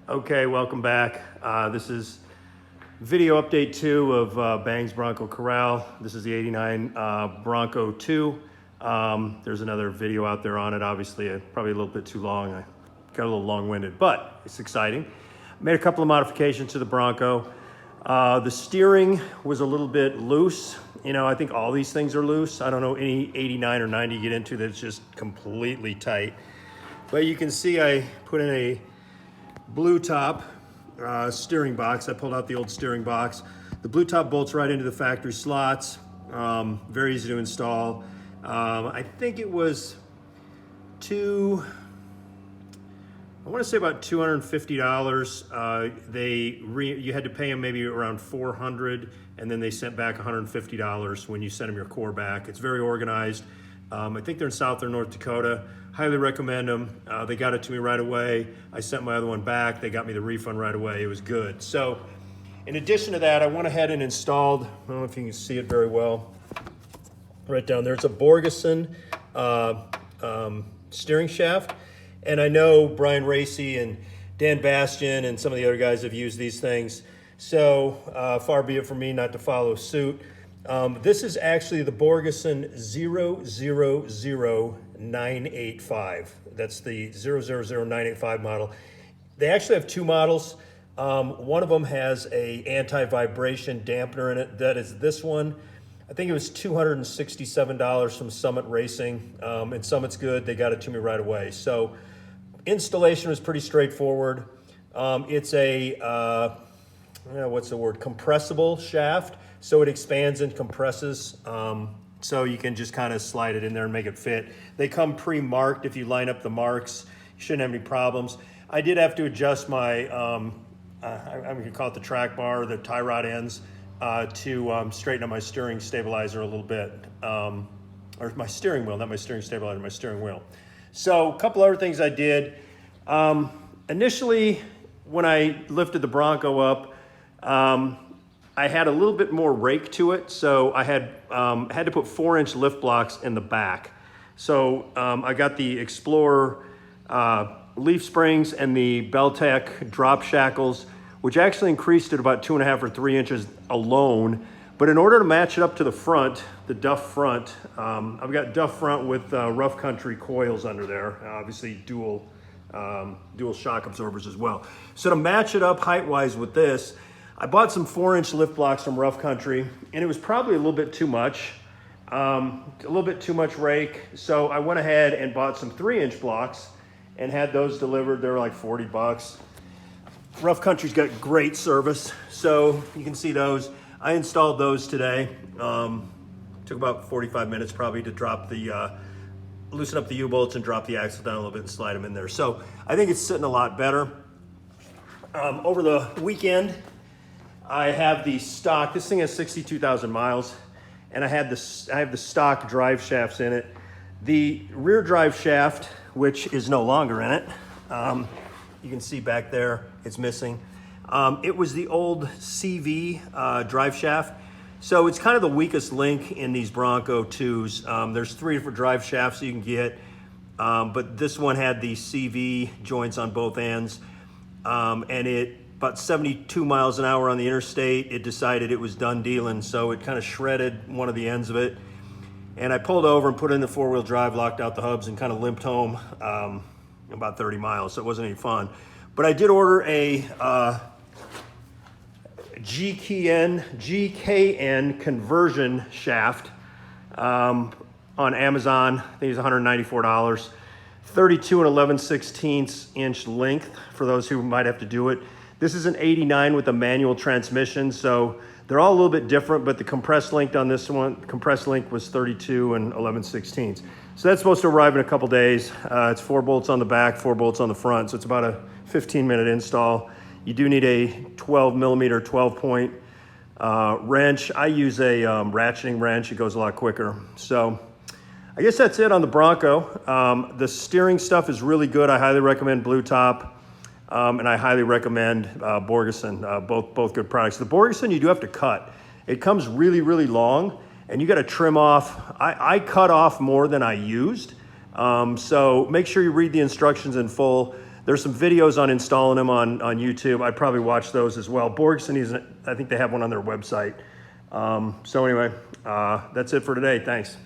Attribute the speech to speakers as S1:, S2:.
S1: Okay, welcome back. This is video update 2 of Bang's Bronco Corral. This is the 89 Bronco 2. There's another video out there on it, obviously probably a little bit too long. I got a little long-winded, but it's exciting. Made a couple of modifications to the Bronco. The steering was a little bit loose. You know, I think all these things are loose. I don't know any 89 or 90 you get into that's just completely tight. But you can see I put in a blue top steering box. I pulled out the old steering box. The blue top bolts right into the factory slots. Very easy to install. I think it was I want to say about $250. You had to pay them maybe around $400, and then they sent back $150 when you sent them your core back. It's very organized. I think they're in South or North Dakota. Highly recommend them. They got it to me right away. I sent my other one back. They got me the refund right away. It was good. So in addition to that, I went ahead and installed, I don't know if you can see it very well, right down there. It's a Borgeson steering shaft. And I know Brian Racy and Dan Bastian and some of the other guys have used these things. So far be it from me not to follow suit. This is actually the Borgeson 000985. That's the 000985 model. They actually have two models. One of them has a anti-vibration dampener in it. That is this one. I think it was $267 from Summit Racing. And Summit's good. They got it to me right away. So installation was pretty straightforward. It's a, what's the word? Compressible shaft. So it expands and compresses. So you can just kind of slide it in there and make it fit. They come pre-marked. If you line up the marks, you shouldn't have any problems. I did have to adjust my, I'm going to call it the track bar, the tie rod ends, to straighten up my steering stabilizer a little bit. Or my steering wheel, not my steering stabilizer, my steering wheel. So a couple other things I did. Initially, when I lifted the Bronco up, I had a little bit more rake to it, so I had to put 4-inch lift blocks in the back. So I got the Explorer leaf springs and the Beltec drop shackles, which actually increased it about 2.5 or 3 inches alone. But in order to match it up to the front, the Duff front, I've got Duff front with Rough Country coils under there, obviously dual shock absorbers as well. So to match it up height-wise with this, I bought some 4-inch lift blocks from Rough Country, and it was probably a little bit too much, rake. So I went ahead and bought some 3-inch blocks and had those delivered. They were like $40. Rough Country's got great service, so you can see those. I installed those today. Took about 45 minutes probably to drop the, loosen up the U-bolts and drop the axle down a little bit and slide them in there. So I think it's sitting a lot better. Over the weekend, I have the stock, this thing has 62,000 miles, and I have the stock drive shafts in it. The rear drive shaft, which is no longer in it, you can see back there, it's missing. It was the old CV drive shaft. So it's kind of the weakest link in these Bronco 2s. There's 3 different drive shafts you can get, but this one had the CV joints on both ends, and about 72 miles an hour on the interstate, it decided it was done dealing, so it kind of shredded one of the ends of it. And I pulled over and put it in the 4-wheel drive, locked out the hubs, and kind of limped home about 30 miles, so it wasn't any fun. But I did order a GKN conversion shaft on Amazon. I think it's $194. 32 and 11/16 inch length for those who might have to do it. This is an 89 with a manual transmission, so they're all a little bit different, but the compressed length on this one, compressed length was 32 and 11/16. So that's supposed to arrive in a couple days. It's 4 bolts on the back, 4 bolts on the front, so it's about a 15-minute install. You do need a 12-millimeter, 12-point wrench. I use a ratcheting wrench. It goes a lot quicker. So I guess that's it on the Bronco. The steering stuff is really good. I highly recommend Blue Top. And I highly recommend Borgeson, both good products. The Borgeson, you do have to cut. It comes really, really long, and you got to trim off. I cut off more than I used, so make sure you read the instructions in full. There's some videos on installing them on YouTube. I'd probably watch those as well. Borgeson, I think they have one on their website. So anyway, that's it for today. Thanks.